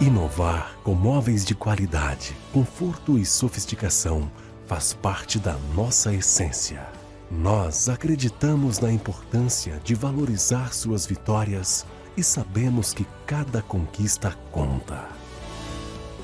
Inovar com móveis de qualidade, conforto e sofisticação faz parte da nossa essência. Nós acreditamos na importância de valorizar suas vitórias e sabemos que cada conquista conta.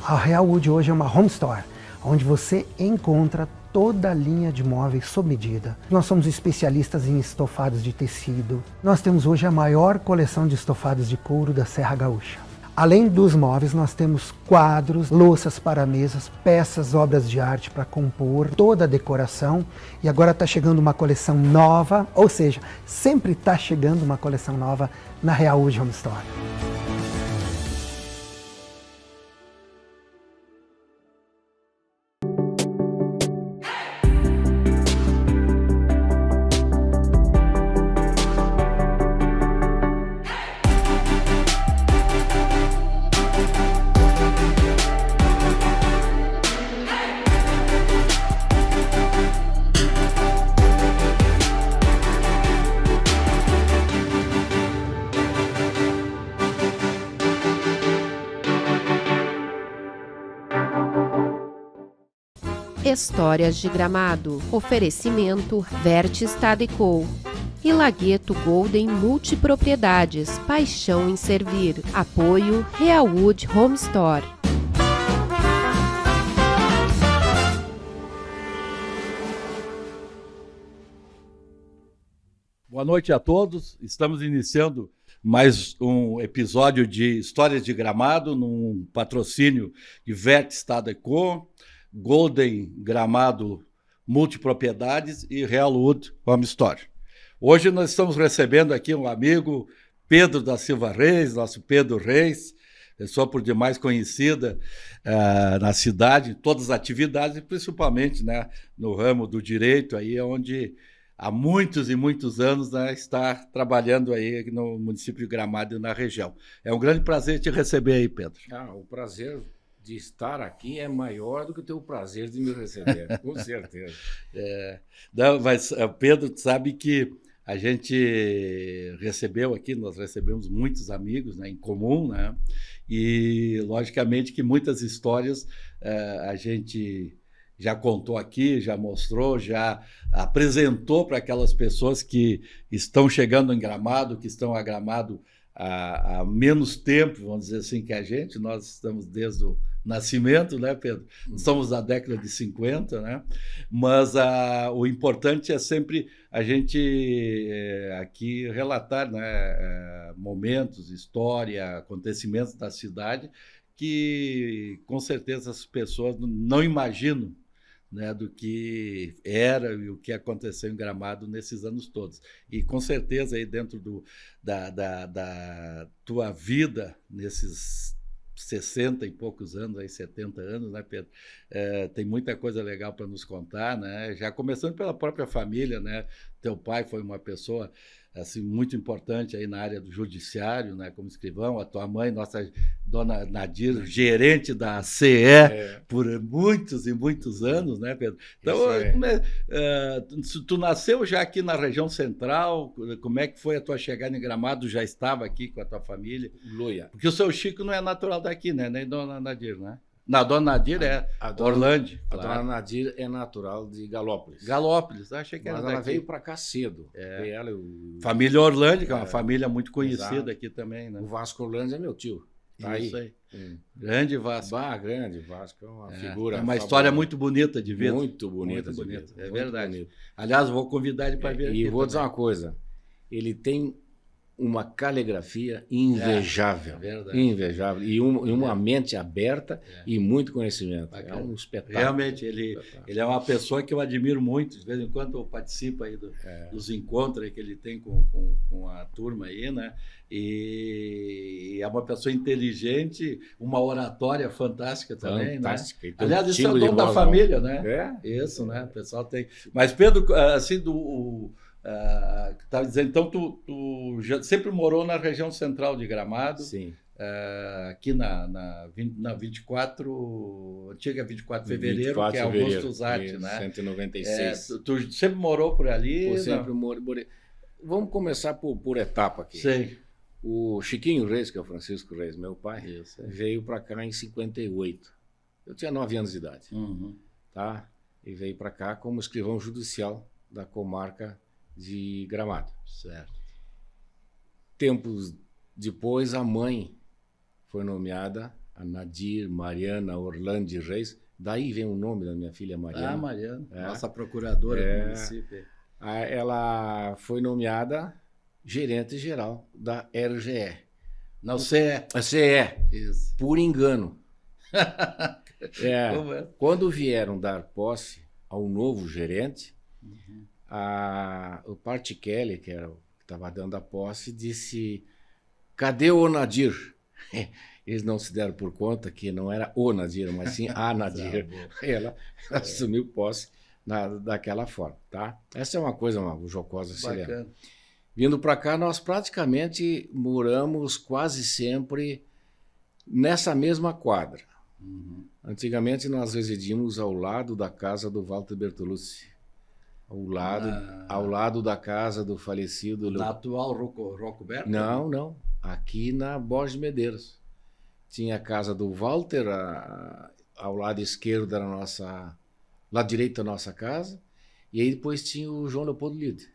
A Real Wood hoje é uma home store, onde você encontra toda a linha de móveis sob medida. Nós somos especialistas em estofados de tecido. Nós temos hoje a maior coleção de estofados de couro da Serra Gaúcha. Além dos móveis, nós temos quadros, louças para mesas, peças, obras de arte para compor, toda a decoração. E agora está chegando uma coleção nova, ou seja, sempre está chegando uma coleção nova na Real Wood Home Store. Histórias de Gramado. Oferecimento Vertes Tadecol e Lagueto Golden Multipropriedades. Paixão em servir. Apoio Real Wood Home Store. Boa noite a todos. Estamos iniciando mais um episódio de Histórias de Gramado, num patrocínio de Vertes Tadecol, Golden Gramado Multipropriedades e Real Wood Home Store. Hoje nós estamos recebendo aqui um amigo, Pedro da Silva Reis, nosso Pedro Reis, pessoa por demais conhecida na cidade, em todas as atividades, e principalmente, né, no ramo do direito, aí onde há muitos e muitos anos, né, está trabalhando aí no município de Gramado e na região. É um grande prazer te receber aí, Pedro. O prazer de estar aqui é maior do que ter o prazer de me receber, com certeza. Não, mas, Pedro, tu sabe que a gente recebeu aqui, nós recebemos muitos amigos, né, em comum, né, e logicamente que muitas histórias a gente já contou aqui, já mostrou, já apresentou para aquelas pessoas que estão chegando em Gramado, que estão a Gramado há menos tempo, vamos dizer assim, que a gente. Nós estamos desde o nascimento, né, Pedro? Somos da década de 50, né? Mas o importante é sempre a gente aqui relatar, né, momentos, história, acontecimentos da cidade que, com certeza, as pessoas não imaginam, né, do que era e o que aconteceu em Gramado nesses anos todos. E com certeza aí dentro da tua vida, nesses 60 e poucos anos, aí 70 anos, né, Pedro? Tem muita coisa legal para nos contar, né? Já começando pela própria família, né? Teu pai foi uma pessoa assim muito importante aí na área do judiciário, né, como escrivão. A tua mãe, nossa dona Nadir, gerente da CE por muitos e muitos anos, né, Pedro? Então, tu nasceu já aqui na região central. Como é que foi a tua chegada em Gramado? Já estava aqui com a tua família? Luia. Porque o seu Chico não é natural daqui, né? Nem dona Nadir, né? Não, a dona Nadir Orlândia. A dona Nadir é natural de Galópolis. Galópolis, achei que era Mas daqui. ela veio para cá cedo. Ela, família Orlândia, que é uma família muito conhecida, exato, aqui também, né? O Vasco Orlândia é meu tio. Tá isso aí. Grande Vasco. Grande Vasco, é uma figura. É uma história muito bonita de ver. Muito bonita. Muito bonita, é muito verdade. Bonito. Aliás, vou convidar ele para vir aqui. E vou dizer uma coisa, ele tem uma caligrafia invejável. Verdade. Invejável. E uma mente aberta e muito conhecimento. É um espetáculo. Realmente, ele é uma pessoa que eu admiro muito. De vez em quando eu participo aí dos encontros aí que ele tem com a turma aí, né? E é uma pessoa inteligente, uma oratória fantástica também, fantástica, né? Aliás, isso é o dom da família, né? Isso, né? O pessoal tem. Mas, Pedro, assim, estava dizendo, então tu já sempre morou na região central de Gramado. Sim. Aqui na 24, antiga 24 de fevereiro, que é Augusto Zatti, né? 196. Tu sempre morou por ali? Eu sempre morei. Vamos começar por etapa aqui. Sim. O Chiquinho Reis, que é o Francisco Reis, meu pai, Isso, veio para cá em 58. Eu tinha 9 anos de idade, tá? E veio para cá como escrivão judicial da comarca de Gramado. Certo. Tempos depois, a mãe foi nomeada, a Nadir Mariana Orlandi Reis. Daí vem o nome da minha filha Mariana. Ah, Mariana, É. nossa procuradora do município. Ela foi nomeada gerente-geral da RGE. Não, CE. A CE, Isso. por engano. Como é? Quando vieram dar posse ao novo gerente, o Parti Kelly, que estava dando a posse, disse: cadê o Nadir? Eles não se deram por conta que não era o Nadir, mas sim a Nadir. Ela assumiu posse daquela forma, tá? Essa é uma coisa, uma jocosa se lembra. Bacana. Vindo para cá, nós praticamente moramos quase sempre nessa mesma quadra. Antigamente nós residíamos ao lado da casa do Walter Bertolucci, ao lado da casa do falecido... Na atual Rocoberto? Não. Aqui na Borges de Medeiros. Tinha a casa do Walter, ao lado esquerdo era lado direito da nossa casa, e aí depois tinha o João Leopoldo Lide.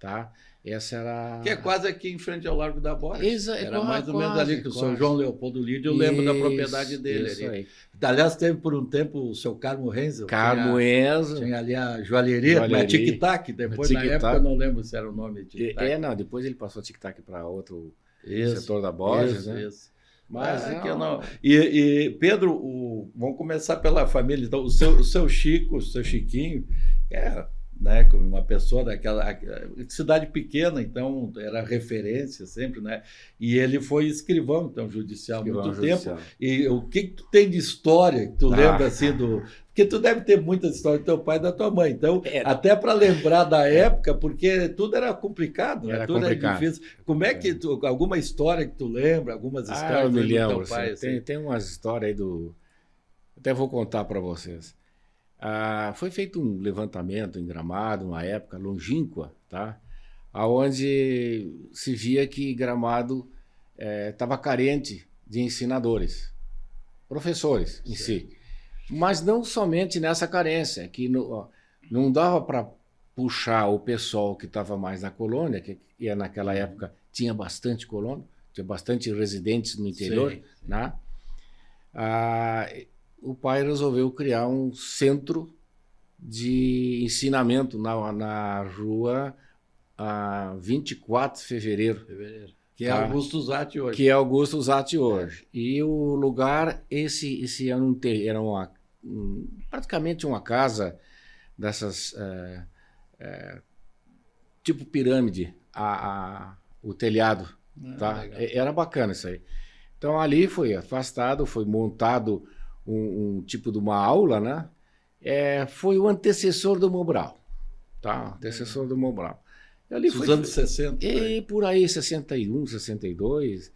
Tá? Essa era... Que é quase aqui em frente ao Largo da Borges. Era mais ou menos quase, ali que o seu João Leopoldo Lide, eu lembro da propriedade dele. Isso ali. aí. Aliás, teve por um tempo o seu Carmo Renzel. Carmo Enzo. Tinha ali a joalheria, mas Tic-Tac. Depois, na época, eu não lembro se era o nome de Tic-Tac. Não, depois ele passou Tic-Tac para outro Isso, setor da Borges, né? Isso. Mas que eu não... E Pedro, vamos começar pela família. Então, o seu Chico, o seu Chiquinho, né, como uma pessoa daquela cidade pequena, então era referência sempre, né? E ele foi escrivão, então, judicial há muito tempo. E o que tu tem de história que tu lembra assim porque tu deve ter muitas histórias do teu pai e da tua mãe. Então, até para lembrar da época, porque tudo era complicado, né? Tudo era difícil. Como é que alguma história que tu lembra, algumas histórias eu me do lembro, teu pai? Assim, tem umas histórias aí até vou contar para vocês. Foi feito um levantamento em Gramado, uma época longínqua, tá? Onde se via que Gramado estava carente de ensinadores, professores em si. Mas não somente nessa carência, que não dava para puxar o pessoal que estava mais na colônia, que naquela época tinha bastante colônia, tinha bastante residentes no interior, né? O pai resolveu criar um centro de ensinamento na rua 24 de fevereiro. Que é Augusto Zatti hoje. Que é Augusto Zatti hoje. E o lugar, esse ano era praticamente uma casa dessas, tipo pirâmide, o telhado. Tá? Era bacana isso aí. Então ali foi afastado, foi montado um tipo de uma aula, né? Foi o antecessor do Mobral, tá? Antecessor do Mobral. Os anos 60. E por aí, 61, 62.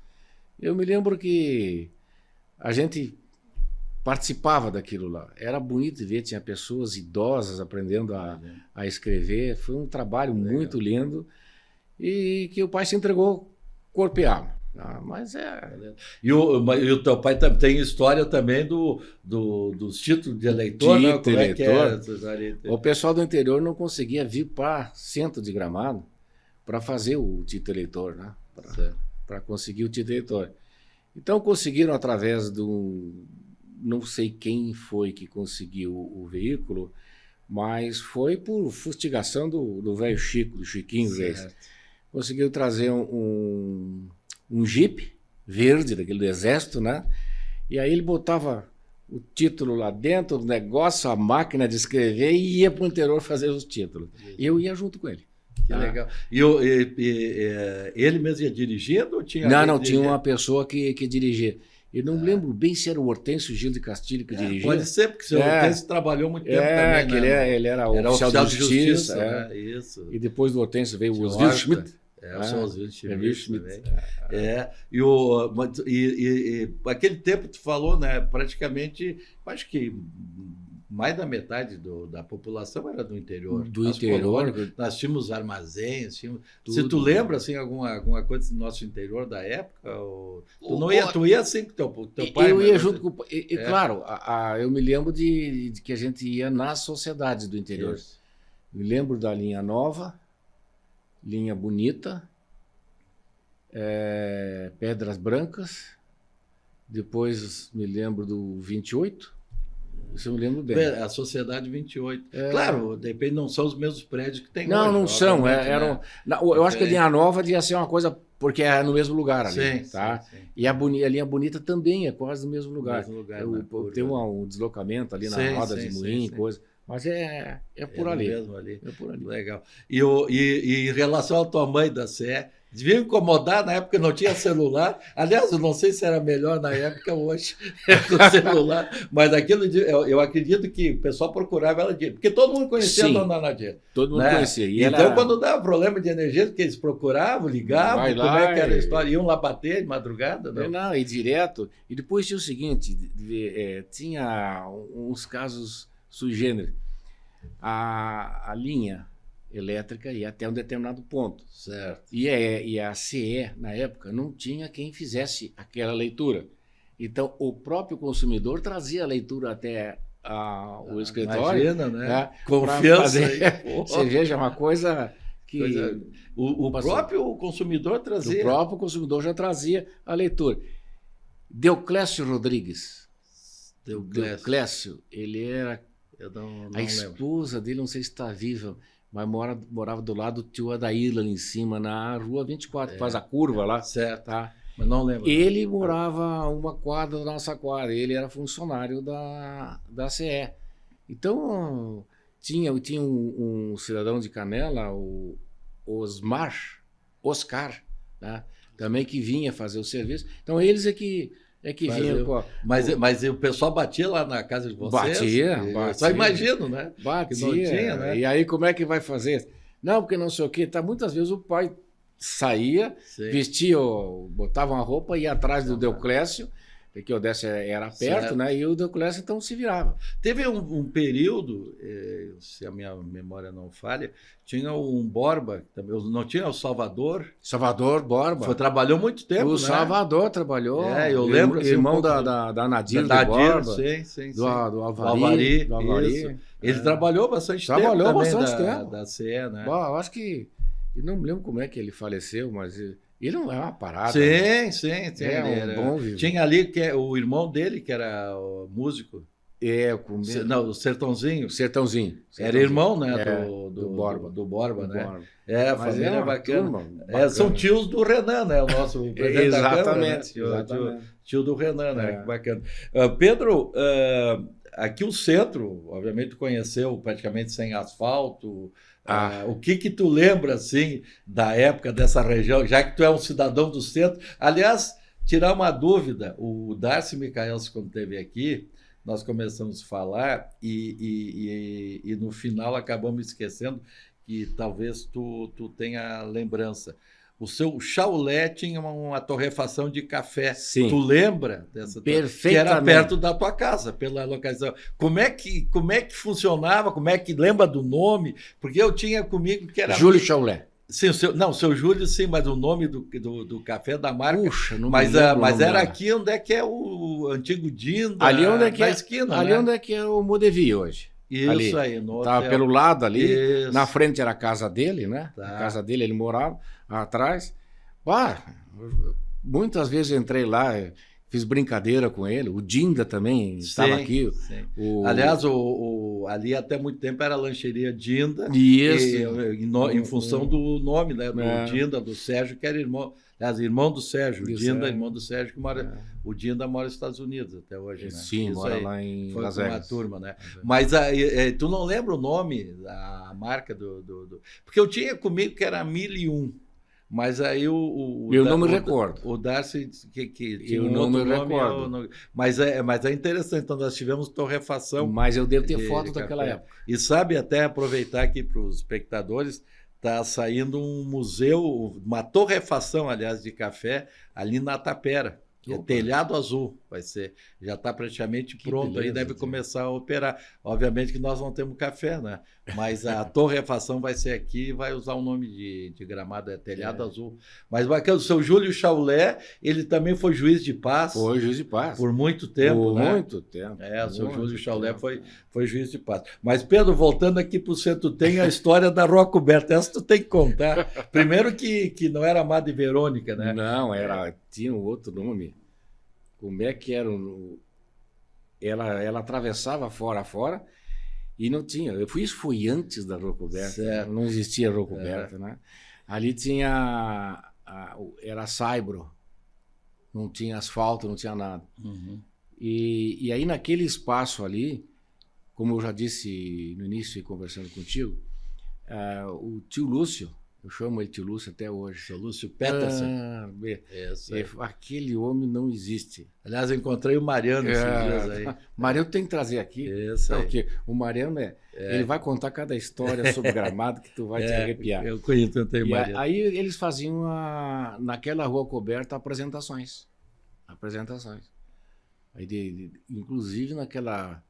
Eu me lembro que a gente participava daquilo lá. Era bonito de ver, tinha pessoas idosas aprendendo a escrever. Foi um trabalho muito lindo e que o pai se entregou corpo e alma. Mas E o teu pai tem história também dos títulos de eleitor, né? Como é que é? O pessoal do interior não conseguia vir para centro de Gramado para fazer o título eleitor, né? Para conseguir o título eleitor. Então conseguiram através não sei quem foi que conseguiu o veículo, mas foi por fustigação do velho Chico, do Chiquinho Reis. Conseguiu trazer um Jeep verde, daquele do exército, né? E aí ele botava o título lá dentro do negócio, a máquina de escrever, e ia para o interior fazer os títulos. E eu ia junto com ele. Que legal. E ele mesmo ia dirigindo ou tinha... Não, tinha uma pessoa que dirigia. Eu não lembro bem se era o Hortêncio Gil de Castilho que dirigia. Pode ser, porque o seu Hortêncio trabalhou muito tempo também, né? Ele era oficial de justiça. Né? Isso. E depois do Hortêncio veio o Oswildo Schmidt. O seu Oswildo Schmidt também. E aquele tempo tu falou, né? Praticamente, acho que mais da metade da população era do interior. Do As interior. colônias, nós tínhamos armazéns, tínhamos... Tudo. Se tu lembra, assim, alguma coisa do nosso interior da época, tu ia assim com teu pai? Eu ia mas- junto com... Claro, eu me lembro de que a gente ia nas sociedades do interior. Isso. Me lembro da linha Nova, linha Bonita, Pedras Brancas, depois me lembro do 28, isso eu me lembro bem. A Sociedade 28. Claro, depende, não são os mesmos prédios que tem Não, hoje. não são. obviamente, Eram, né? eu acho que a linha Nova devia ser uma coisa, porque é no mesmo lugar ali, Sim, tá? sim. E a linha Bonita também é quase no mesmo lugar. Mesmo lugar, Eu- na curva. tem um deslocamento ali na Sim, roda sim, de sim, moinho, sim. coisa. Mas é por É ali. mesmo ali. É por ali. Legal. E em relação à tua mãe da CE, devia incomodar na época, não tinha celular. Aliás, eu não sei se era melhor na época ou hoje com celular, mas aquilo eu acredito que o pessoal procurava ela de... Porque todo mundo conhecia Sim. a dona Nadia. Todo mundo Né? conhecia. E Então, ela- quando dava problema de energia, que eles procuravam, ligavam, Vai como lá é que era a e- história? Iam lá bater de madrugada? Não? Não, e direto. E depois tinha o seguinte: tinha uns casos sui generis. A linha elétrica ia até um determinado ponto. Certo. E a CE, na época, não tinha quem fizesse aquela leitura. Então, o próprio consumidor trazia a leitura até o escritório. Imagina, né? né, Confiança. pra fazer- aí, pô. Você veja, uma coisa que O Passou. próprio consumidor o trazia. próprio consumidor já trazia a leitura. Deoclésio Rodrigues. Deoclésio, ele era... Eu não A lembro. esposa dele, não sei se está viva, mas morava do lado do tio Adair, lá em cima, na rua 24, que faz a curva lá. Certo, Tá? mas não lembro. Ele morava a uma quadra da nossa quadra, ele era funcionário da CE. Então, tinha um cidadão de Canela, o Oscar, né? Também que vinha fazer o serviço. Então, eles é que vinham com a... Mas o pessoal batia lá na casa de vocês? Batia. Só imagino, né? Batia, Que não tinha, né? e aí como é que vai fazer? Não, porque não sei o quê. Tá, muitas vezes o pai saía, Sim. vestia, botava uma roupa e ia atrás do Deoclésio, porque o Décio era perto, Certo. né? E o Deoclésio então se virava. Teve um período, se a minha memória não falha, tinha um Borba, também, não tinha o Salvador, Salvador Borba. trabalhou muito tempo, O né? Salvador trabalhou. Eu lembro, assim, Irmão um pouco da Nadir Da do Nadir, Borba. sim. Do Alvari. Do Alvari, isso. Ele trabalhou bastante Trabalhou tempo também bastante tempo. da CE, né? Bom, eu acho que... Eu não me lembro como é que ele faleceu, mas ele não é uma parada. né? Sim. É ele era- bom vivo. Tinha ali o irmão dele, que era o músico, Com não, o Sertãozinho. o Sertãozinho. Era irmão, né? Do Borba. Do Borba, Do né? Borba. É, a Mas família uma bacana. turma São bacana. tios do Renan, né? O nosso presidente da Câmara, né? Exatamente. exatamente. Tio do Renan, né? É. Que bacana. Pedro, aqui o centro, obviamente, tu conheceu praticamente sem asfalto. O que tu lembra, assim, da época dessa região, já que tu é um cidadão do centro? Aliás, tirar uma dúvida, o Darcy Michaels, quando esteve aqui, nós começamos a falar e no final acabamos esquecendo que talvez tu tenha lembrança. O seu chalé tinha uma torrefação de café. Sim. Tu lembra dessa? Perfeitamente. Que era perto da tua casa, pela localização. Como é que funcionava? Como é que lembra do nome? Porque eu tinha comigo que era... Júlio Chaulé. Sim, o seu Júlio, sim, mas o nome do café da marca... Puxa, não mas me lembro o mas nome era dela. aqui onde é que é o antigo Dinda, Ali onde é que na é, esquina, ali né? onde é que é o Modevi hoje. Isso ali. aí, no Tava hotel. pelo lado ali, Isso. na frente era a casa dele, né? Tá. A casa dele, ele morava atrás. Muitas vezes eu entrei lá, fiz brincadeira com ele. O Dinda também estava Sim, aqui. sim. Aliás, ali até muito tempo era a lancheria Dinda. Isso. Em função do nome, né? Do É. Dinda, do Sérgio, que era irmão. Aliás, irmão do Sérgio. O Isso, Dinda, é. irmão do Sérgio, que mora. O Dinda mora nos Estados Unidos até hoje, né? Sim, Isso mora aí. lá em Foi Las com uma Vegas. turma, né? Mas tu não lembra o nome, a marca do... Porque eu tinha comigo que era 1001. Mas aí Eu não me recordo. O Darcy disse que tinha Eu um não outro me nome. recordo. Mas é interessante. Então nós tivemos torrefação. Mas eu devo ter de foto daquela café. época. E sabe, até aproveitar aqui para os espectadores, está saindo um museu, uma torrefação, aliás, de café ali na Tapera. Que é Opa. Telhado Azul. Vai ser, já está praticamente pronto, beleza, aí deve tio. começar a operar. Obviamente que nós não temos café, né? Mas a torrefação vai ser aqui e vai usar o nome de Gramado, telhado azul. Mas bacana, o seu Júlio Chaulé, ele também foi juiz de paz. Foi juiz de paz. Por muito tempo, Por né? muito tempo. O seu Júlio Chaulé tempo. foi juiz de paz. Mas, Pedro, voltando aqui para o centro, tem a história da Rua Coberta. Essa tu tem que contar. Primeiro que não era Amada e Verônica, né? Não, tinha um outro nome. Como é que era? Ela atravessava fora a fora e não tinha. Isso foi antes da Rua Coberta. Certo. Não existia Rua Coberta, né? Ali tinha... era saibro. Não tinha asfalto, não tinha nada. Uhum. E aí naquele espaço ali, como eu já disse no início, conversando contigo, o tio Lúcio, eu chamo ele tio Lúcio até hoje. Seu Lúcio Peterson. Isso aí. Aquele homem não existe. Aliás, eu encontrei o Mariano esses dias aí. Mariano tem que trazer aqui. Isso aí. Porque o Mariano ele vai contar cada história sobre Gramado que tu vai te arrepiar. Eu conheço o Mariano. Aí eles faziam naquela Rua Coberta apresentações. Aí inclusive naquela...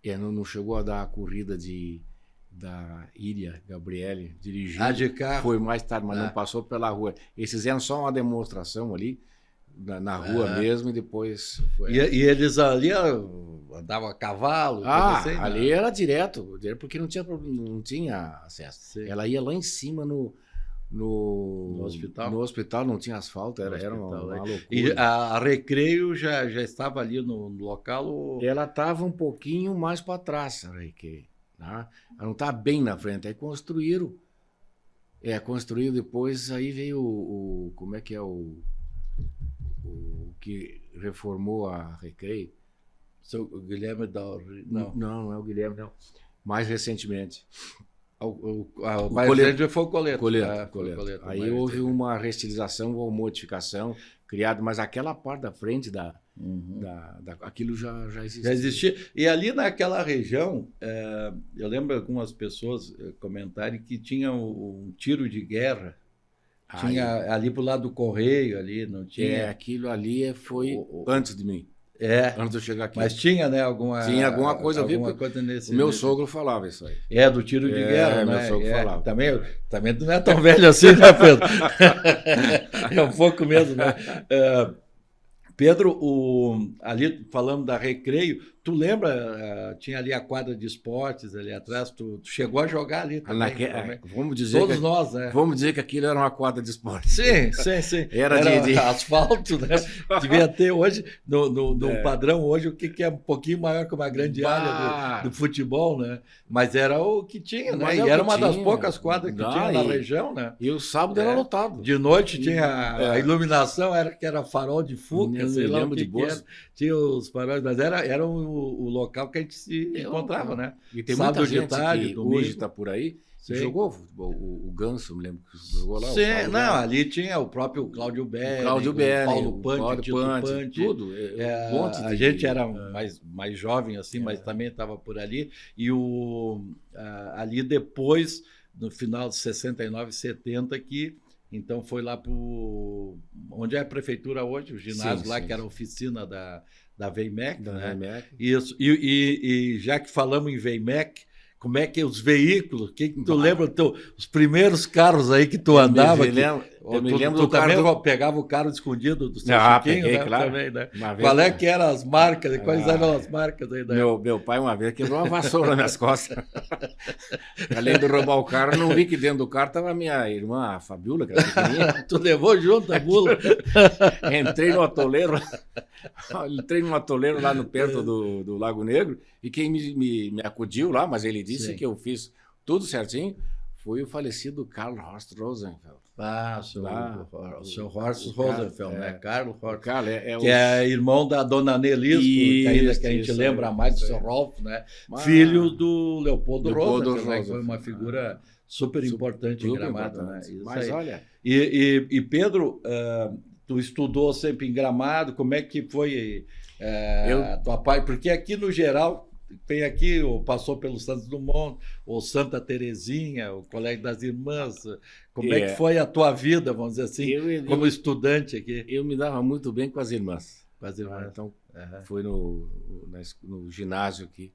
não chegou a dar a corrida da Ilha Gabriele dirigindo. De carro. Foi mais tarde, mas não passou pela rua. Eles fizeram só uma demonstração ali, na rua mesmo, e depois... E eles ali andavam a cavalo? Assim, ali era direto, porque não tinha acesso. Sim. Ela ia lá em cima no hospital? No hospital não tinha asfalto, era uma loucura. E a Recreio já estava ali no local? Ou... Ela estava um pouquinho mais para trás, a Recreio. Né? Ela não estava bem na frente. Aí construíram. Construíram depois, aí veio como é que é o que reformou a Recreio? O Guilherme da... Não é o Guilherme, não. Mais recentemente. O Coleto foi o Coleto. Coleto. Aí houve uma restilização ou modificação criada, mas aquela parte da frente aquilo já existia. Já existia. E ali naquela região, eu lembro algumas pessoas comentarem que tinha um tiro de guerra. Tinha ali pro lado do Correio, ali, não tinha... aquilo ali foi antes de mim. Antes de eu chegar aqui. Mas tinha, né, tinha alguma coisa a ver, nesse... O meu sogro falava isso aí. Do tiro de guerra, né? Meu sogro falava. Também não é tão velho assim, né, Pedro? É um pouco mesmo, né? Pedro, ali falando da Recreio, tu lembra, tinha ali a quadra de esportes ali atrás, tu chegou a jogar ali também. Vamos dizer todos nós, né? Vamos dizer que aquilo era uma quadra de esportes. Sim. Era de asfalto, né? Devia ter hoje, no padrão hoje, o que é um pouquinho maior que uma grande área do futebol, né? Mas era o que tinha, né? E era uma das poucas quadras que tinha na região, né? E o sábado era lotado. De noite tinha a iluminação, que era farol de Fuca, sei lá o que era. Tinha os faróis, mas era o local que a gente se encontrava, né? E tem sábado muita gente de tarde, que domingo. hoje está por aí. Você jogou futebol? O Ganso, me lembro que jogou lá. Sim, ali tinha o próprio Cláudio Belli, o Paulo Pante, Tito Pante, tudo. A gente era mais jovem assim, mas também estava por ali. E ali depois, no final de 69, 70, que então foi lá para onde é a prefeitura hoje, o ginásio lá, que era a oficina da Veimec, né? Veimec. Isso. E já que falamos em Veimec, como é que os veículos, que tu lembra os primeiros carros aí que tu andava? Eu me lembro tu do carro. Também pegava o carro escondido do seu Chiquinho, peguei, né? Claro. Também, né? Qual é que eram as marcas? Quais eram as marcas aí? Meu pai uma vez quebrou uma vassoura nas minhas costas. Além de roubar o carro, não vi que dentro do carro estava minha irmã, a Fabiola, que era pequenininha. Tu levou junto a bula? Entrei no atoleiro lá no perto do Lago Negro, e quem me acudiu lá, mas ele disse que eu fiz tudo certinho, foi o falecido Karl Horst Rosenfeld. O seu Horst Rosenfeld, né? Carlos Horst. Que é irmão da dona Nelisco, que a gente lembra mais do seu Rolf, né? Filho do Leopoldo Rosenfeld, né? Que foi uma figura super importante em Gramado, né? Mas olha... E Pedro, tu estudou sempre em Gramado, como é que foi a tua pai? Porque aqui, no geral... Tem aqui, passou pelo Santos Dumont, ou Santa Terezinha, o Colégio das Irmãs. Como é que foi a tua vida, vamos dizer assim, como estudante aqui? Eu me dava muito bem com as irmãs. Com as irmãs. Então, Aham. foi no ginásio aqui.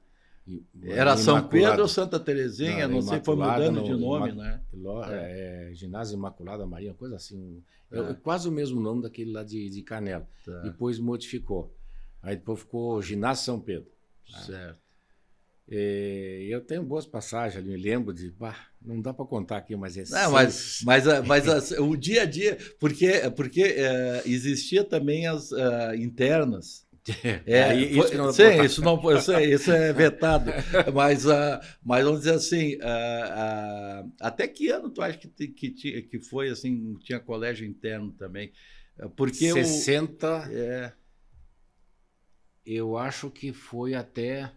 Era São Imaculada. Pedro ou Santa Terezinha? Não sei, foi Imaculada, mudando de no- nome, Ima- né? Ginásio Imaculada Maria, uma coisa assim. É. Quase o mesmo nome daquele lá de Canela. Tá. Depois modificou. Aí depois ficou Ginásio São Pedro. Certo. Eu tenho boas passagens ali, me lembro de. Não dá para contar aqui, mas é Não, mas o dia a dia, porque existia também as internas. Aí, Foi- isso que não dá pra sim, contar. isso não, isso é vetado. mas vamos dizer assim, até que ano tu acha que foi assim, tinha colégio interno também? Porque 60, é, eu acho que foi até.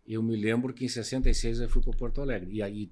Eu me lembro que em 66 eu fui para Porto Alegre. E aí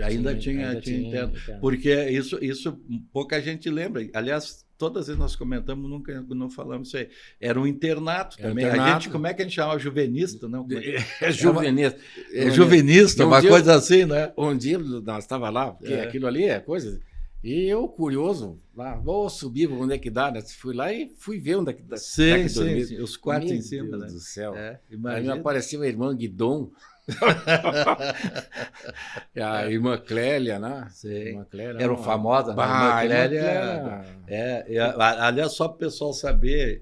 ainda tinha interno. Porque isso pouca gente lembra. Aliás, todas as vezes nós comentamos, nunca não falamos isso aí. Era um internato Era um também. internato. A gente, como é que a gente chamava? Juvenista, não? Como é que- É juvenil. É juvenista, Um uma dia- coisa assim, né? Um dia nós estava lá, porque aquilo ali é coisa. E eu, curioso, lá, vou subir, onde é que dá, né? Fui lá e fui ver onde é que dá. Sim, sim, os quartos Meu em cima, Deus né? do céu. É, Aí me imagina. apareceu a irmã Guidon, a irmã Clélia, né? Sim. Irmã Clélia, Eram uma- famosas, né? Bah, Irmã a irmã Clélia. Aliás, só para o pessoal saber,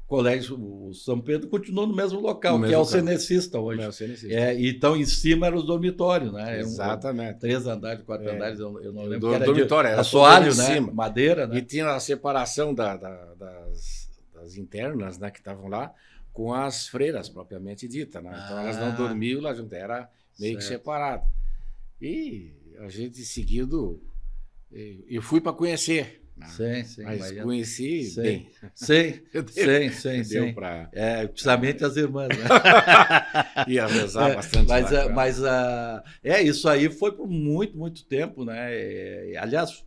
o colégio o São Pedro continuou no mesmo local, No que mesmo é o local. Cenecista hoje. Não, você não existe. Então, em cima eram os dormitórios, né? Eram Exatamente. 3 andares, 4 andares, eu não lembro. Do- que era dormitório, era assoalho, tudo em né? cima. Madeira, né? E tinha a separação das internas, né, que estavam lá, com as freiras, propriamente dita, né? Então elas não dormiam lá junto, era meio que Certo. separado. E a gente seguido, eu fui para conhecer, né? Sim, Mas imagina. conheci Sim. bem. Sim, Deu- sim. Deu para Principalmente as irmãs, né? ir a rezar bastante. Mas, lá, isso aí foi por muito, muito tempo, né? Aliás,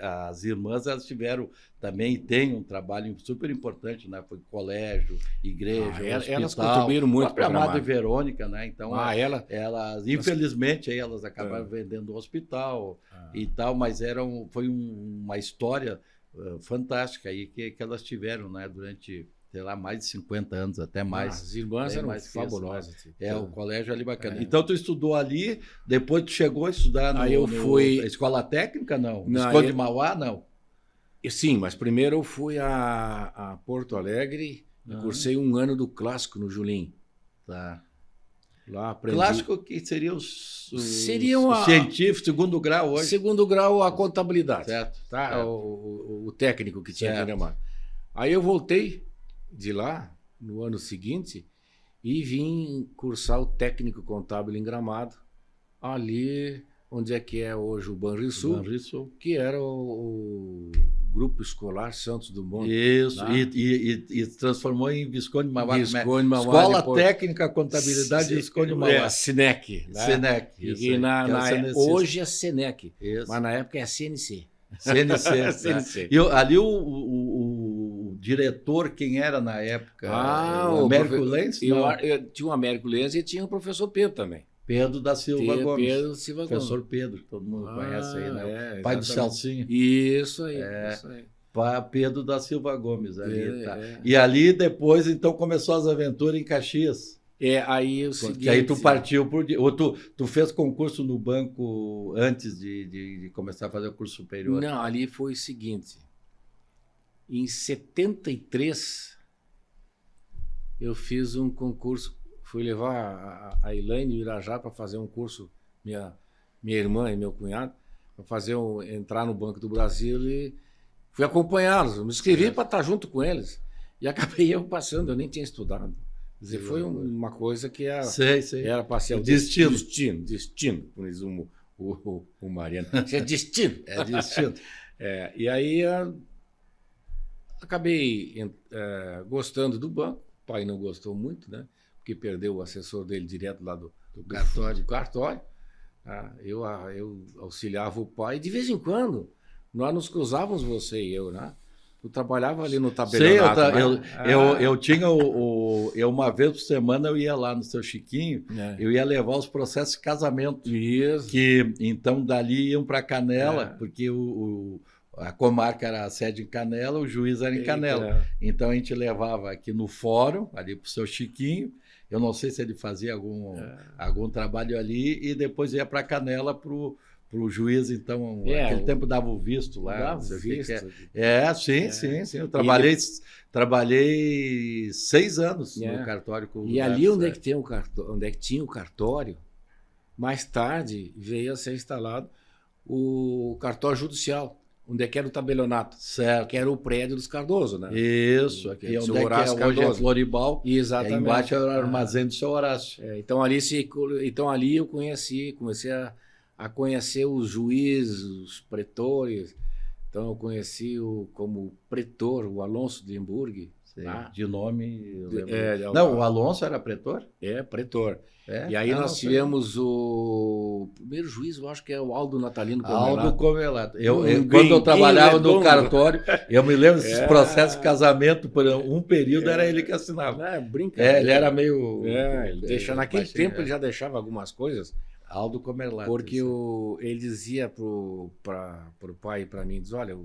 as irmãs elas tiveram também têm um trabalho super importante, né? Foi colégio, igreja, elas hospital, contribuíram muito a própria para Madre Gramado. Verônica, né? Então elas infelizmente aí elas acabaram vendendo o hospital e tal, mas foi uma história fantástica aí que elas tiveram, né? Durante sei lá, mais de 50 anos, até mais. As irmãs bem eram mais que isso, né? fabulosas. O colégio ali bacana. É. Então, tu estudou ali, depois tu chegou a estudar Aí eu fui- na escola técnica, não? Não, Escola de eu- Mauá, não? Sim, mas primeiro eu fui a Porto Alegre e cursei um ano do clássico no Julim. Tá. Lá aprendi. Clássico que seria Seria o uma- científico, segundo grau hoje. Segundo grau, a contabilidade. Certo. Tá? Certo. O técnico que tinha Certo. aqui em Gramado. Aí eu voltei de lá no ano seguinte e vim cursar o técnico contábil em Gramado, ali onde é que é hoje o Banrisul, Banrisul. que era o grupo escolar Santos Dumont. Isso, Né? e transformou em Visconde de Mauá. Visconde de Mauá, Escola depois- Técnica Contabilidade Visconde de Mauá. Sinec. Né? Senec. E isso aí, na, que é o na- Cenecista. hoje é Senec, Isso. mas na época é CNC. CNC. né? CNC. E ali o diretor, quem era na época? O Américo Lenz? Não, Eu tinha o Américo Lenz e tinha o professor Pedro também. Pedro da Silva Gomes. Pedro Silva Gomes. Professor Pedro, que todo mundo conhece aí, né? É, Pai do exatamente. Celcinho. Isso aí. É. Isso aí. Pedro da Silva Gomes. Ali, tá. É. E ali depois, então, começou as aventuras em Caxias. Aí o seguinte... Que aí tu partiu por... Ou tu fez concurso no banco antes de começar a fazer o curso superior? Não, ali foi o seguinte. Em 73, eu fiz um concurso. Fui levar a Elaine e o Irajá para fazer um curso, minha irmã e meu cunhado, para entrar no Banco do Brasil e fui acompanhá-los. Eu me inscrevi para estar junto com eles. E acabei eu passando, eu nem tinha estudado. Quer dizer, foi uma coisa que Sei. era para ser o Destino. Destino, como diz o Mariano. Isso é destino. É destino. E aí acabei gostando do banco. O pai não gostou muito, né? Porque perdeu o assessor dele direto lá do cartório. Tá? Eu auxiliava o pai. De vez em quando, nós nos cruzávamos, você e eu, né? Tu trabalhava ali no tabelionato. Eu tinha uma vez por semana eu ia lá no seu Chiquinho, eu ia levar os processos de casamento. Isso. Que então dali iam para Canela, porque o A comarca era a sede em Canela, o juiz era em Canela. Então a gente levava aqui no fórum, ali para o seu Chiquinho. Eu não sei se ele fazia algum trabalho ali e depois ia para Canela para o juiz. Então, naquele tempo dava o visto lá. Dava o visto. Sim. Eu trabalhei 6 anos no cartório. E ali onde é que tinha o cartório, mais tarde veio a ser instalado o cartório judicial. Onde é que era o tabelionato? Certo. Que era o prédio dos Cardoso, né? Isso, aqui onde é que hoje é Floribal. Exatamente. Embaixo era o armazém do seu Horácio. Então ali eu comecei a conhecer os juízes, os pretores. Então eu conheci como pretor o Alonso de Limburg. De nome. Não, o Alonso era pretor? Pretor. E aí nós tivemos o primeiro juiz, eu acho que é o Aldo Natalino Comelato. Aldo Comelato. Quando eu trabalhava no cartório, eu me lembro desses processos de casamento, por um período era ele que assinava. Brincadeira. Ele era meio. Naquele tempo ele já deixava algumas coisas. Aldo Comelato. Porque ele dizia pro pai e para mim, olha,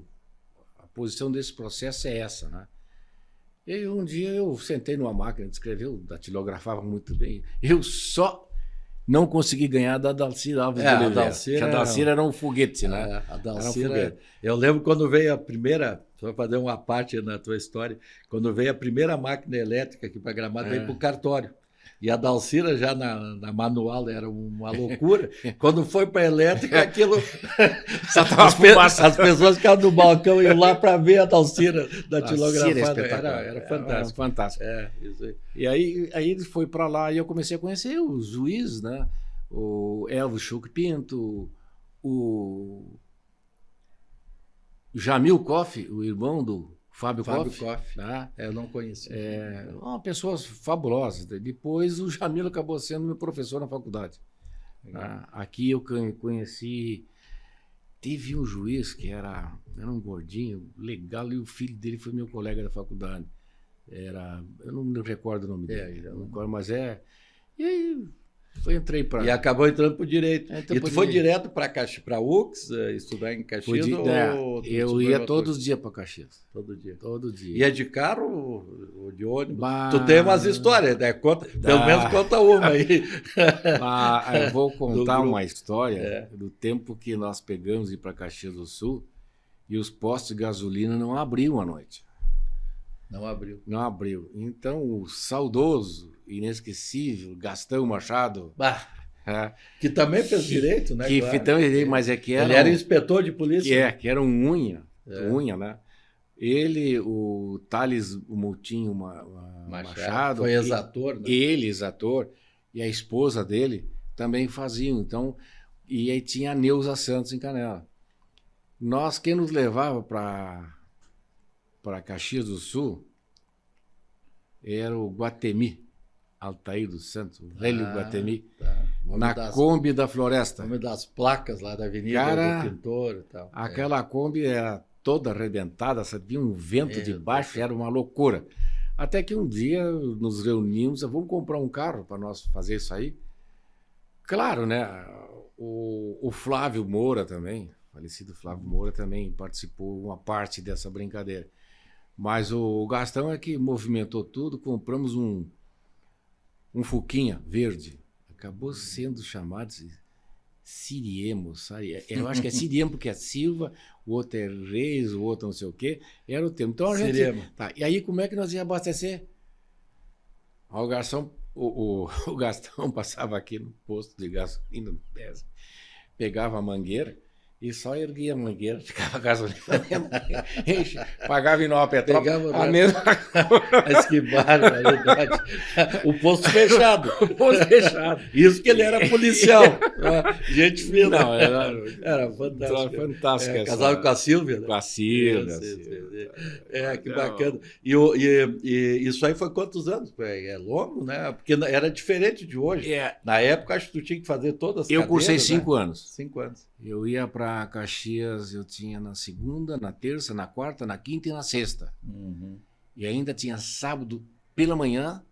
a posição desse processo é essa, né? E um dia eu sentei numa máquina de escrever, eu datilografava muito bem. Eu só não consegui ganhar da Dalcira Alves de Oliveira. A Dalcira era um foguete, né? A Dalcira. Eu lembro quando veio a primeira, só para dar uma parte na tua história, quando veio a primeira máquina elétrica aqui para Gramado, veio para o cartório. E a Dalcira já na manual era uma loucura. Quando foi para a elétrica, aquilo. As pessoas ficavam no balcão e iam lá para ver a Dalcira datilografada. Era fantástico. Era fantástico. Isso aí. E aí ele foi para lá e eu comecei a conhecer os juízes, né? O Elvis Chuc Pinto, o Jamil Koff, o irmão do Fábio Koff. Tá? Eu não conheci. Uma pessoa fabulosa. Depois o Jamil acabou sendo meu professor na faculdade. Aqui eu conheci. Teve um juiz que era um gordinho, legal, e o filho dele foi meu colega da faculdade. Eu não me recordo o nome dele, mas E aí entrei para. E acabou entrando para o direito. E tu foi direto para UX, estudar em Caxias? Eu ia todos os dias para Caxias. Todo dia. Ia de carro ou de ônibus? Tu tem umas histórias, né? Pelo menos conta uma aí. Eu vou contar uma história do tempo que nós pegamos ir para Caxias do Sul e os postos de gasolina não abriam à noite. Não abriu. Então, o saudoso, inesquecível Gastão Machado. Que também fez direito, né? Mas é que era. Ele era inspetor de polícia. Que era um unha, né? Ele, o Thales Moutinho Machado. Foi ex-ator, né? Ele, ex-ator, e a esposa dele também faziam. Então, e aí tinha a Neuza Santos em Canela. Quem nos levava para Caxias do Sul era o Guatemi, Altair dos Santos, o velho Guatemi, na Kombi da Floresta. O nome das placas lá da Avenida do Pintor e tal. Aquela Kombi era toda arrebentada, vinha um vento de baixo, era uma loucura. Até que um dia nos reunimos, vamos comprar um carro para nós fazer isso aí. Claro, né? O Flávio Moura também, falecido Flávio Moura, também participou uma parte dessa brincadeira. Mas o Gastão é que movimentou tudo, compramos um Fuquinha verde. Acabou sendo chamado de Siriemo, sabe? Eu acho que é Siriemo porque é Silva, o outro é Reis, o outro não sei o quê. Era o termo. Então a gente. E aí como é que nós ia abastecer? O garçom, o Gastão passava aqui no posto de gasolina, pegava a mangueira e só erguia a mangueira, ficava gasolina, pagava em Nova Petrópolis, a mesma coisa. Mas que barbaridade. O posto fechado. Isso que ele era policial. Gente fina. Não, era fantástico. Fantástico. Casado com a Sílvia, né? Com a Sílvia. Que bacana. E isso aí foi quantos anos? É longo, né? Porque era diferente de hoje. Na época, acho que tu tinha que fazer todas as cadeiras. Eu cursei 5 anos. 5 anos. Eu ia para Caxias, eu tinha na segunda, na terça, na quarta, na quinta e na sexta. Uhum. E ainda tinha sábado pela manhã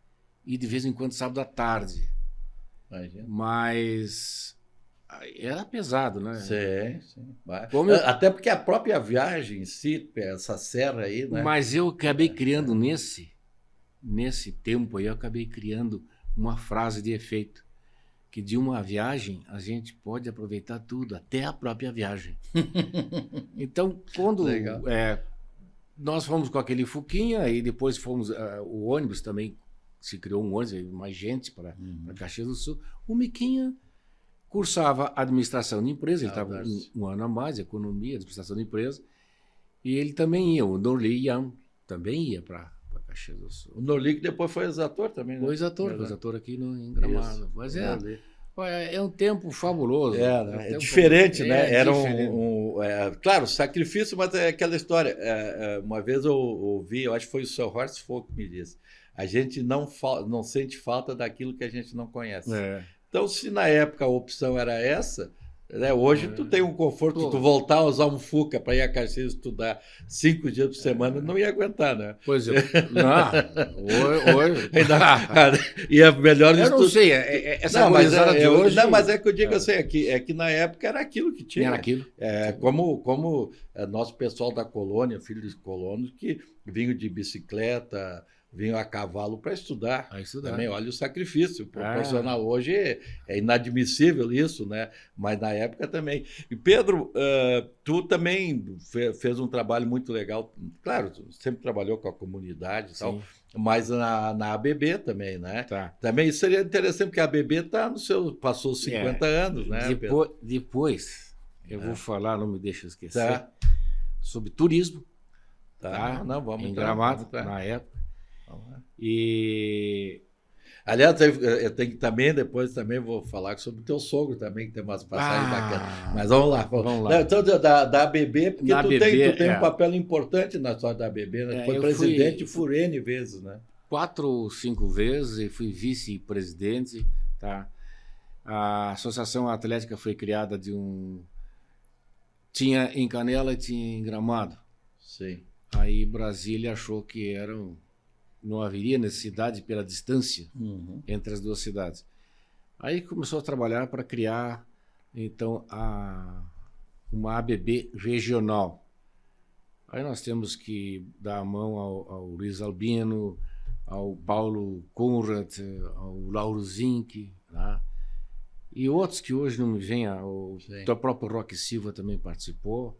e de vez em quando sábado à tarde. Imagina. Mas era pesado, né? Sim. Como eu- Até porque a própria viagem em si, essa serra aí, né? Mas eu acabei criando nesse tempo aí, eu acabei criando uma frase de efeito, que de uma viagem a gente pode aproveitar tudo, até a própria viagem. Então, quando Legal. nós fomos com aquele Fuquinha, e depois fomos, o ônibus também, se criou um ônibus, mais gente para Caxias do Sul, o Miquinha cursava administração de empresa, ele estava um ano a mais, economia, administração de empresa, e ele também ia, o Norli Yang também ia para Caxias do Sul. O Norli que depois foi ex-ator também, né? Foi ator aqui em Gramado. Isso, Mas Norli. é um tempo fabuloso. É tempo diferente, né? Era diferente. claro, sacrifício, mas é aquela história. Uma vez eu ouvi, eu acho que foi o Sr. Horst Folk que me disse, a gente não sente falta daquilo que a gente não conhece. Então, se na época a opção era essa, né, hoje tu tem um conforto, tu voltar a usar um Fuca para ir a Caxias estudar 5 dias por semana, não ia aguentar, né? Pois é. Não, hoje... E é melhor Eu não sei, essa gurizada de hoje... Não, mas é que eu digo assim, é que na época era aquilo que tinha. Era aquilo. Como nosso pessoal da colônia, filhos de colonos, que vinham de bicicleta, vinham a cavalo para estudar. Também, olha o sacrifício proporcional. Hoje é inadmissível isso, né? Mas na época também. E Pedro, tu também fez um trabalho muito legal. Claro, tu sempre trabalhou com a comunidade e tal, mas na ABB também, né? Também isso seria interessante, porque a ABB passou 50 anos, né? Depois eu vou falar, não me deixa esquecer, sobre turismo. Não, vamos em entrar, Gramado, na época. E aliás, eu tenho que depois vou falar sobre o teu sogro também, que tem umas passagens bacanas. Mas vamos lá. Não, então, da ABB, porque tu tem um papel importante na história da ABB, né? Foi presidente por N vezes, né? 4 ou 5 vezes e fui vice-presidente, tá? A Associação Atlética foi criada tinha em Canela e tinha em Gramado. Sim. Aí Brasília achou que não haveria necessidade pela distância entre as duas cidades. Aí começou a trabalhar para criar, então, uma ABB regional. Aí nós temos que dar a mão ao Luiz Albino, ao Paulo Conrad, ao Lauro Zink, tá? E outros que hoje não me vêm, o próprio Roque Silva também participou.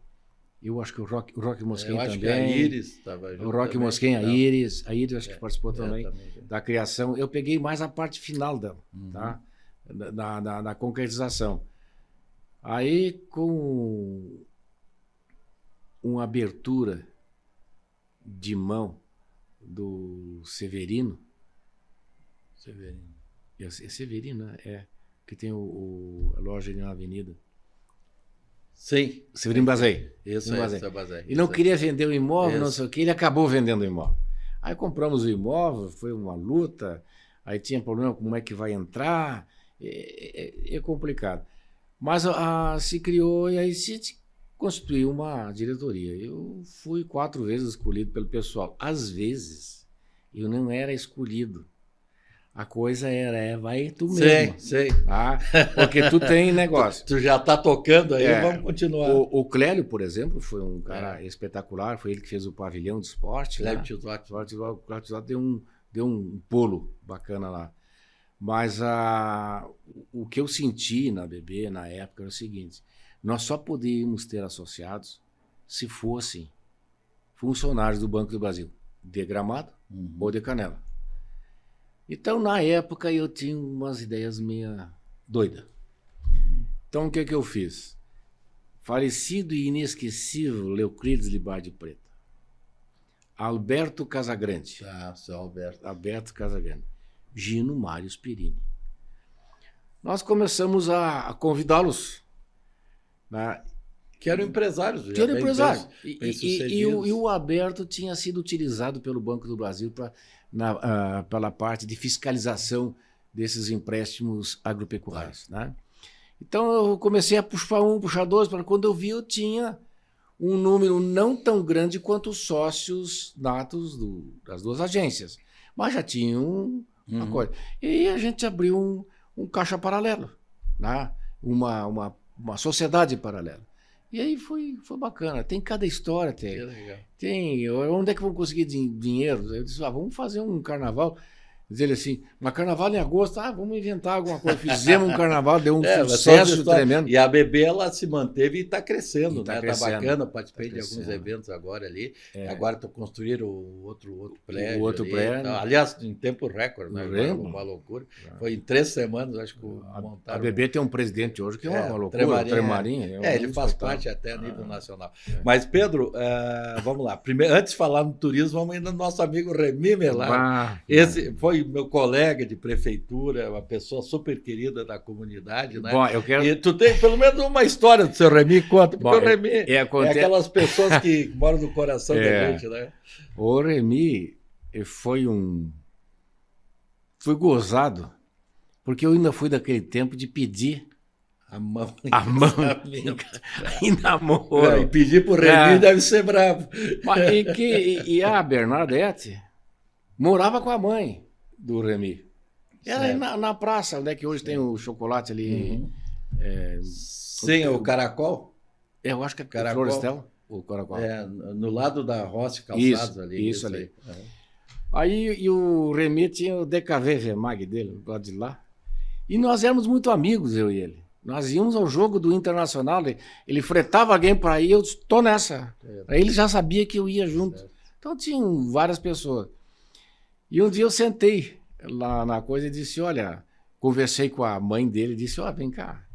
Eu acho que o Roque Mosquen também. Que a Iris estava junto. O Roque Mosquen, a Iris acho que participou também da criação. Eu peguei mais a parte final dela, tá? Da concretização. Aí, com uma abertura de mão do Severino. É Severino, né? Que tem a loja ali na avenida. Sim. Severino Bazei. Isso é Bazei. Ele não queria vender o imóvel, não sei o que, ele acabou vendendo o imóvel. Aí compramos o imóvel, foi uma luta, aí tinha problema como é que vai entrar, é complicado. Mas se criou e aí se constituiu uma diretoria. Eu fui 4 vezes escolhido pelo pessoal. Às vezes, eu não era escolhido. A coisa vai tu mesmo. Sei. Tá? Porque tu tem negócio. Tu já está tocando aí, vamos continuar. O Clélio, por exemplo, foi um cara espetacular, foi ele que fez o pavilhão de esporte. Clélio Tizotti. O Clélio Tizotti deu um pulo bacana lá. Mas o que eu senti na ABB na época era o seguinte: nós só podíamos ter associados se fossem funcionários do Banco do Brasil, de Gramado ou de Canela. Então, na época, eu tinha umas ideias meio doidas. Então, o que eu fiz? Falecido e inesquecível Leuclides Libardi Preta. Alberto Casagrande. Seu Alberto. Alberto Casagrande. Gino Mário Spirini. Nós começamos a convidá-los. Né? Que eram empresários. Que eram empresários. E o Alberto tinha sido utilizado pelo Banco do Brasil pela parte de fiscalização desses empréstimos agropecuários. Né? Então eu comecei a puxar 2, para quando eu vi eu tinha um número não tão grande quanto os sócios natos das duas agências, mas já tinha uma coisa. E a gente abriu um caixa paralelo, né? uma sociedade paralela. E aí foi bacana. Tem cada história. Que legal. Tem onde é que vão conseguir dinheiro? Eu disse, vamos fazer um carnaval. Diz ele assim, mas carnaval em agosto, vamos inventar alguma coisa. Fizemos um carnaval, deu um sucesso tremendo. E a BB, ela se manteve e está crescendo, Tá né? crescendo. Tá bacana, participei Tá de alguns crescendo. eventos agora ali. É. Agora estou construindo o outro prédio. O outro ali, prédio. tá. Aliás, em tempo recorde, né? Eu lembro. Uma loucura. Foi em 3 semanas, acho que A montaram. BB tem um presidente hoje que é uma loucura. Tremarinha. Tremarinha. Ele faz parte até a nível nacional. Mas, Pedro, vamos lá. Primeiro, antes de falar no turismo, vamos ainda no nosso amigo Remy Melar. Esse foi meu colega de prefeitura, uma pessoa super querida da comunidade, né? Bom, eu quero... E tu tem pelo menos uma história do seu Remy, conta, porque o Remy é aquelas pessoas que moram no coração da gente, né? O Remy foi gozado, porque eu ainda fui daquele tempo de pedir a mão em namoro. E pedir pro Remy deve ser bravo. E a Bernadette morava com a mãe do Remy. Era na praça, onde é que hoje tem o chocolate ali. Sim, o Caracol? Eu acho que é Caracol. Florestel. O Caracol. No lado da Roça Calçados ali. Isso ali. Aí e o Remy tinha o DKV Vermag dele, do lado de lá. E nós éramos muito amigos, eu e ele. Nós íamos ao jogo do Internacional, ele fretava alguém para ir, eu disse, tô nessa. Aí ele já sabia que eu ia junto. Certo. Então tinham várias pessoas. E um dia eu sentei lá na coisa e disse, olha, conversei com a mãe dele e disse, vem cá,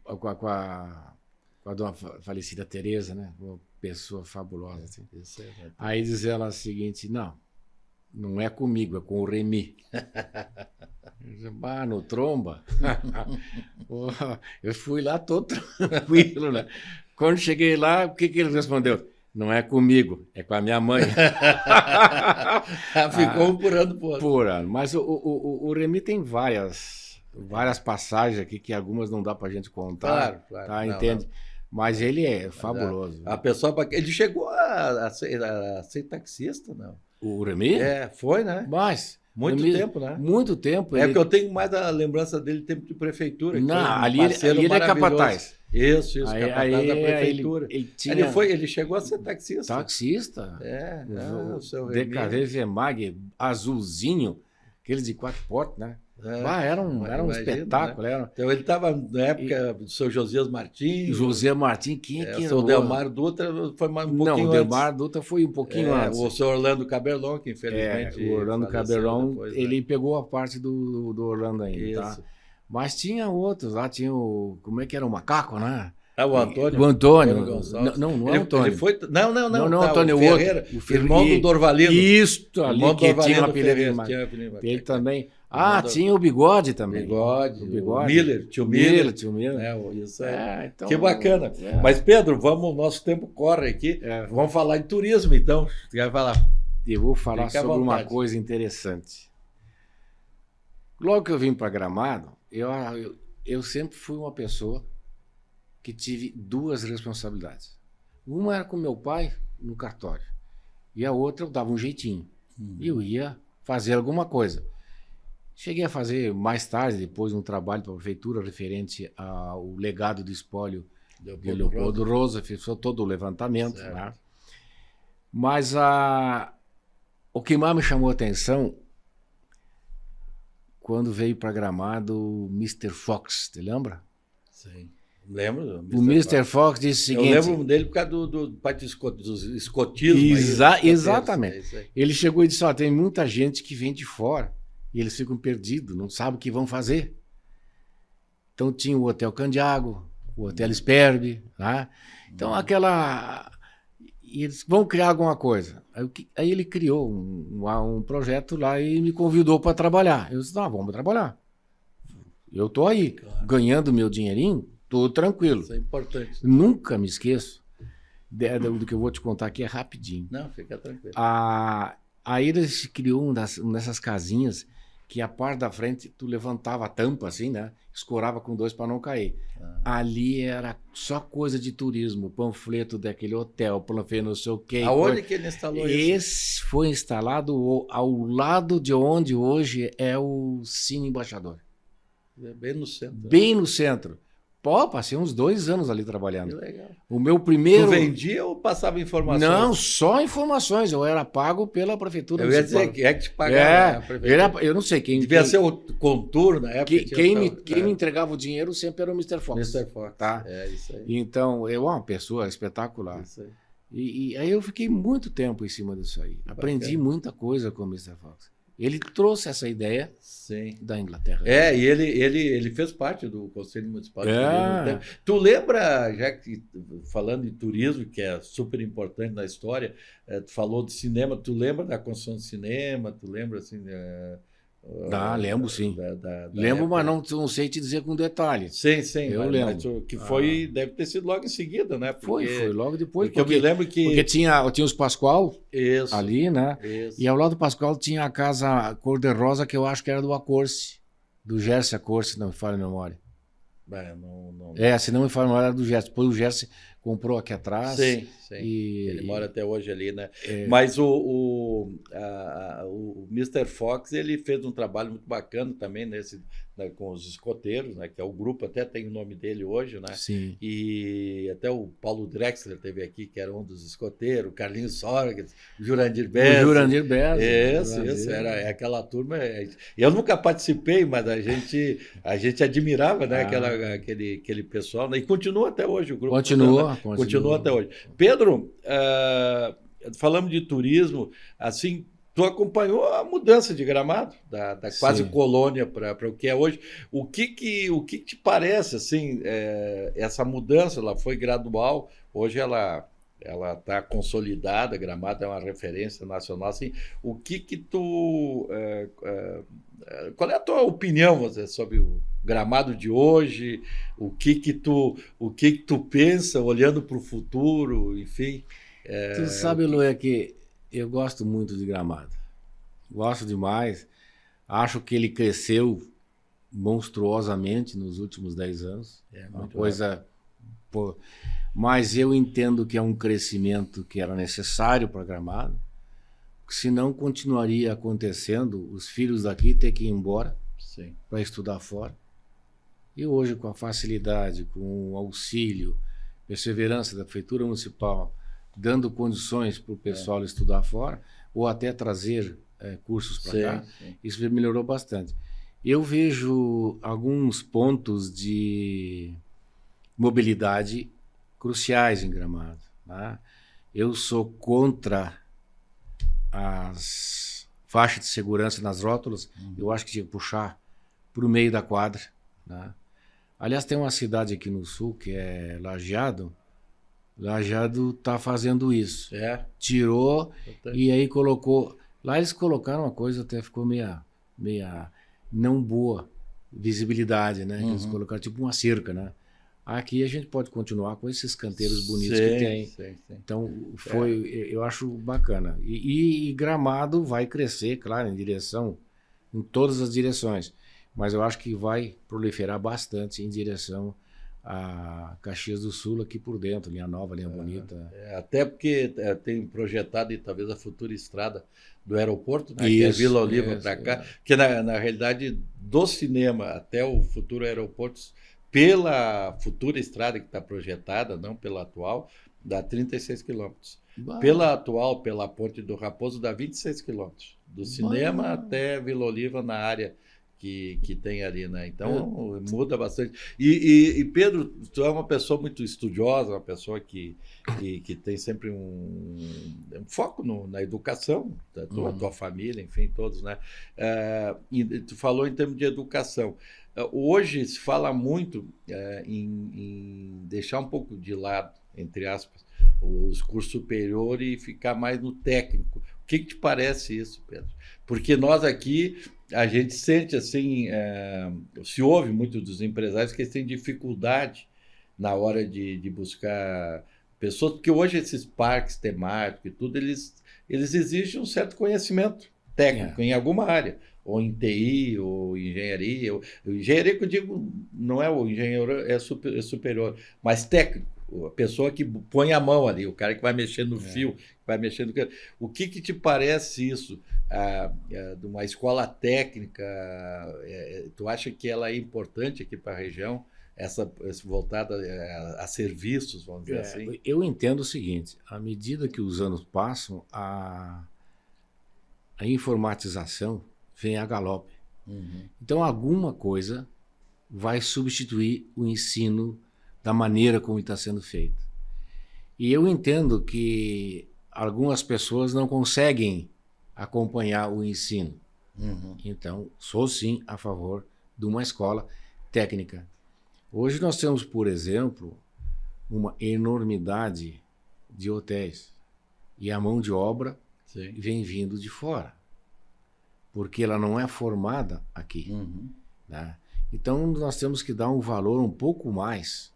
com a dona falecida Tereza, né? Uma pessoa fabulosa. Assim. Aí diz ela o seguinte, não é comigo, é com o Remy. No tromba. Eu fui lá todo tranquilo, né? Quando cheguei lá, o que ele respondeu? Não é comigo, é com a minha mãe. Ficou um por ano por outro. Por ano. Mas o Remy tem várias passagens aqui que algumas não dá pra gente contar. Claro. Tá, entende? Mas ele é fabuloso. A pessoa, ele chegou a ser taxista, não? O Remy? Foi, né? Mas... Muito tempo, né? Muito tempo. É que eu tenho mais a lembrança dele tempo de prefeitura. Ali ele é capataz. Isso, capataz da prefeitura. Ele chegou a ser taxista. Taxista? O seu DKV Vermag, azulzinho, aquele de 4 portas, né? Era um espetáculo. Né? Então ele estava na época do seu Josias Martins. José Martins, quem é que era? O Delmar Dutra foi um pouquinho antes. Não, o Delmar Dutra foi um pouquinho antes. O seu Orlando Caberlon, que infelizmente... o Orlando Caberlon, depois, ele pegou a parte do Orlando ainda, isso. Tá? Mas tinha outros, lá tinha o... Como é que era? O Macaco, né? O Antônio. O Antônio. Não é o Antônio. Ele foi... Não, Antônio, o Ferreira, irmão do Dorvalino. Isto ali, que tinha uma apelido. Ele também... tinha o Bigode também. O Miller, tio Miller. Isso aí. Então, que bacana. Mas, Pedro, o nosso tempo corre aqui. Vamos falar em turismo, então. Você vai falar? Eu vou falar sobre uma coisa interessante. Logo que eu vim para Gramado, eu sempre fui uma pessoa que tive 2 responsabilidades. Uma era com meu pai no cartório. E a outra eu dava um jeitinho. Eu ia fazer alguma coisa. Cheguei a fazer mais tarde, depois, um trabalho para a prefeitura referente ao legado do espólio de Leopoldo Rosa, fiz todo o levantamento. Né? Mas o que mais me chamou a atenção, quando veio para Gramado o Mr. Fox, te lembra? Sim, lembro. O Mr. Fox disse o seguinte... Eu lembro dele por causa dos escotismo. Exatamente. Ele chegou e disse, tem muita gente que vem de fora. E eles ficam perdidos, não sabem o que vão fazer. Então tinha o Hotel Candiago, o Hotel Esperbe, né? Então e eles vão criar alguma coisa. Aí ele criou um projeto lá e me convidou para trabalhar. Eu disse, vamos trabalhar. Eu estou aí, ganhando meu dinheirinho, tudo tranquilo. Isso é importante. Nunca me esqueço do que eu vou te contar aqui, é rapidinho. Não, fica tranquilo. Aí eles criou nessas casinhas que a parte da frente tu levantava a tampa assim, né? Escorava com 2 para não cair. Ali era só coisa de turismo, panfleto daquele hotel, panfleto não sei o quê. Aonde que ele instalou isso? Esse foi instalado ao lado de onde hoje é o Cine Embaixador. Bem no centro. Bem no centro. Pô, passei uns 2 anos ali trabalhando. Que legal. O meu primeiro... Tu vendia ou passava informações? Não, só informações. Eu era pago pela prefeitura Eu ia municipal. dizer, quem é que te pagava? Eu não sei quem... Devia ser o Contour na época. Quem me entregava o dinheiro sempre era o Mr. Fox. Mr. Fox. Tá? É isso aí. Então, eu uma pessoa espetacular. Isso aí. E aí eu fiquei muito tempo em cima disso aí. Aprendi Bacana. muita coisa com o Mr. Fox. Ele trouxe essa ideia Sim. da Inglaterra. E ele fez parte do Conselho Municipal de Turismo. Tu lembra, já que falando em turismo, que é super importante na história, tu falou de cinema, tu lembra da construção do cinema? Tu lembra assim... lembro sim. Da Lembro, época. mas não sei te dizer com detalhe. Sim, Eu mas lembro. Que foi, deve ter sido logo em seguida, né? Foi logo depois. Porque eu me lembro que... Porque tinha os Pascoal Isso, ali, né? isso. E ao lado do Pascoal tinha a casa cor-de-rosa, que eu acho que era do Acorce, do Gerson Acorce, se não me falha a memória. Não. Se não me falha a memória, era do Gerson. Depois o Gerson comprou aqui atrás. Sim. E... Ele mora até hoje ali, né? Mas o Mr. Fox, ele fez um trabalho muito bacana também com os escoteiros, né? Que é o grupo, até tem o nome dele hoje, né? Sim. E até o Paulo Drexler teve aqui, que era um dos escoteiros, o Carlinhos Sorgas, o Jurandir Bezzi. O Jurandir Bezzi. Isso, era aquela turma. Eu nunca participei, mas a gente admirava, né? Aquele pessoal, né? E continua até hoje o grupo. Continua até hoje. Pedro, falamos de turismo, assim, tu acompanhou a mudança de Gramado, da quase colônia para o que é hoje. O que te parece, assim, essa mudança? Ela foi gradual, hoje ela está consolidada, Gramado é uma referência nacional, assim, o que tu... qual é a tua opinião, você, sobre o Gramado de hoje? O que tu pensa olhando para o futuro, enfim? Tu sabe, Luia, que eu gosto muito de Gramado. Gosto demais. Acho que ele cresceu monstruosamente nos últimos 10 anos. Uma coisa... Mas eu entendo que é um crescimento que era necessário para Gramado, senão continuaria acontecendo os filhos daqui ter que ir embora para estudar fora. E hoje, com a facilidade, com o auxílio, perseverança da Prefeitura Municipal, dando condições para o pessoal estudar fora, ou até trazer cursos para cá, isso melhorou bastante. Eu vejo alguns pontos de mobilidade cruciais em Gramado. Tá? Eu sou contra as faixas de segurança nas rótulas. Eu acho que tinha que puxar para o meio da quadra. Tá? Aliás, tem uma cidade aqui no sul que é Lajeado. Lajeado está fazendo isso. Tirou e aí colocou... Lá eles colocaram uma coisa, até ficou meia não boa visibilidade, né? Eles colocaram tipo uma cerca, né? Aqui a gente pode continuar com esses canteiros bonitos que tem. Então, eu acho bacana. E Gramado vai crescer, claro, em todas as direções. Mas eu acho que vai proliferar bastante em direção a Caxias do Sul, aqui por dentro, linha nova, linha bonita. Até porque tem projetado e talvez a futura estrada do aeroporto, né? Isso, que é Vila Oliva para cá, que na realidade do cinema até o futuro aeroporto, pela futura estrada que está projetada, não pela atual, dá 36 quilômetros. Pela atual, pela Ponte do Raposo, dá 26 quilômetros. Do cinema até Vila Oliva, na área que tem ali, né? Então, muda bastante. E Pedro, tu é uma pessoa muito estudiosa, uma pessoa que tem sempre um foco na educação, a tua família, enfim, todos, né? E tu falou em termos de educação. Hoje se fala muito em deixar um pouco de lado, entre aspas, os cursos superiores e ficar mais no técnico. O que te parece isso, Pedro? Porque nós aqui, a gente sente assim, se ouve muito dos empresários que eles têm dificuldade na hora de buscar pessoas, porque hoje esses parques temáticos e tudo, eles exigem um certo conhecimento técnico em alguma área, ou em TI, ou engenharia. Engenharia que eu digo, não é o engenheiro, é superior, mas técnico. a pessoa que põe a mão ali, o cara que vai mexendo no fio, vai mexendo. O que te parece isso? De uma escola técnica, tu acha que ela é importante aqui para a região, essa voltada a serviços, vamos dizer assim? Eu entendo o seguinte: à medida que os anos passam, a informatização vem a galope. Então, alguma coisa vai substituir o ensino da maneira como está sendo feito. E eu entendo que algumas pessoas não conseguem acompanhar o ensino. Então, sou sim a favor de uma escola técnica. Hoje nós temos, por exemplo, uma enormidade de hotéis e a mão de obra vem vindo de fora, porque ela não é formada aqui. Né? Então nós temos que dar um valor um pouco mais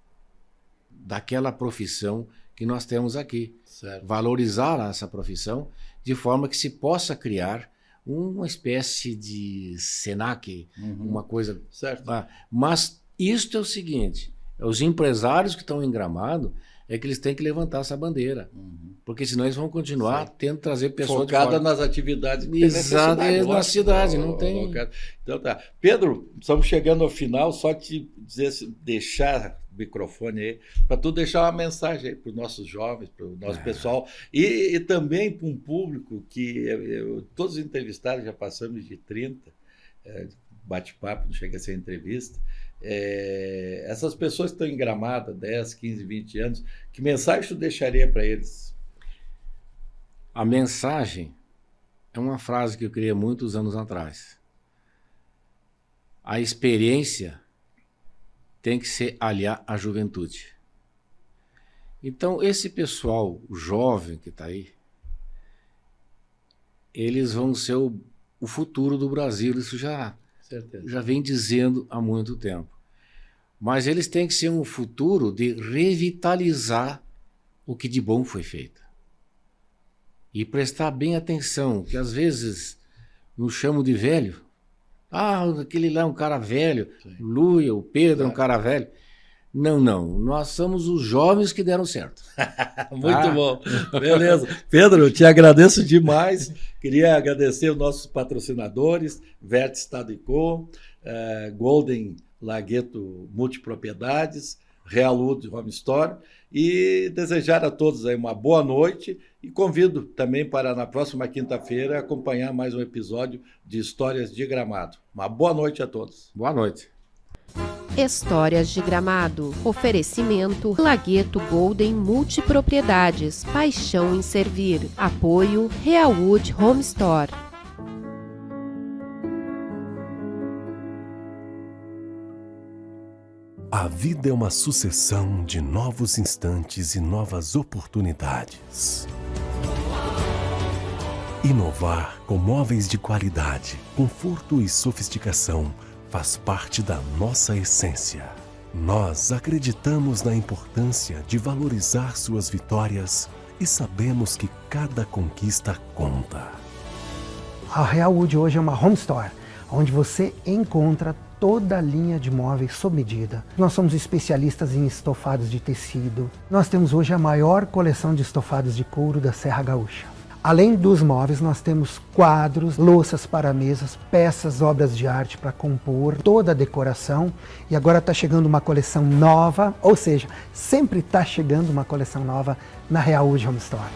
daquela profissão que nós temos aqui. Certo. Valorizar essa profissão de forma que se possa criar uma espécie de SENAC, uma coisa... Certo. Mas isto é o seguinte, os empresários que estão em Gramado é que eles têm que levantar essa bandeira, porque senão eles vão continuar tendo que trazer pessoas focada nas atividades que exato, tem na cidade, não tem... Então tá. Pedro, estamos chegando ao final, só te deixar o microfone aí, para tu deixar uma mensagem aí para os nossos jovens, para o nosso pessoal, e também para um público que todos os entrevistados, já passamos de 30, bate-papo, não chega a ser entrevista. Essas pessoas que estão em Gramado há 10, 15, 20 anos, que mensagem tu deixaria para eles? A mensagem é uma frase que eu criei muitos anos atrás. A experiência tem que se aliar à juventude. Então, esse pessoal jovem que está aí, eles vão ser o futuro do Brasil, isso já vem dizendo há muito tempo. Mas eles têm que ser um futuro de revitalizar o que de bom foi feito. E prestar bem atenção, que às vezes nos chamam de velho. Aquele lá é um cara velho, o Luia, o Pedro é um cara velho. Não, nós somos os jovens que deram certo. Muito bom, beleza. Pedro, eu te agradeço demais. Queria agradecer os nossos patrocinadores, Vértice Estado e Co, Golden Lagueto Multipropriedades, Realud Home Store, e desejar a todos aí uma boa noite e convido também para na próxima quinta-feira acompanhar mais um episódio de Histórias de Gramado. Uma boa noite a todos. Boa noite. Histórias de Gramado. Oferecimento Lagueto Golden Multipropriedades. Paixão em servir. Apoio Realwood Home Store. A vida é uma sucessão de novos instantes e novas oportunidades. Inovar com móveis de qualidade, conforto e sofisticação faz parte da nossa essência. Nós acreditamos na importância de valorizar suas vitórias e sabemos que cada conquista conta. A Realwood hoje é uma home store, onde você encontra toda a linha de móveis sob medida. Nós somos especialistas em estofados de tecido. Nós temos hoje a maior coleção de estofados de couro da Serra Gaúcha. Além dos móveis, nós temos quadros, louças para mesas, peças, obras de arte para compor, toda a decoração. E agora está chegando uma coleção nova, ou seja, sempre está chegando uma coleção nova na Realwood Home Store.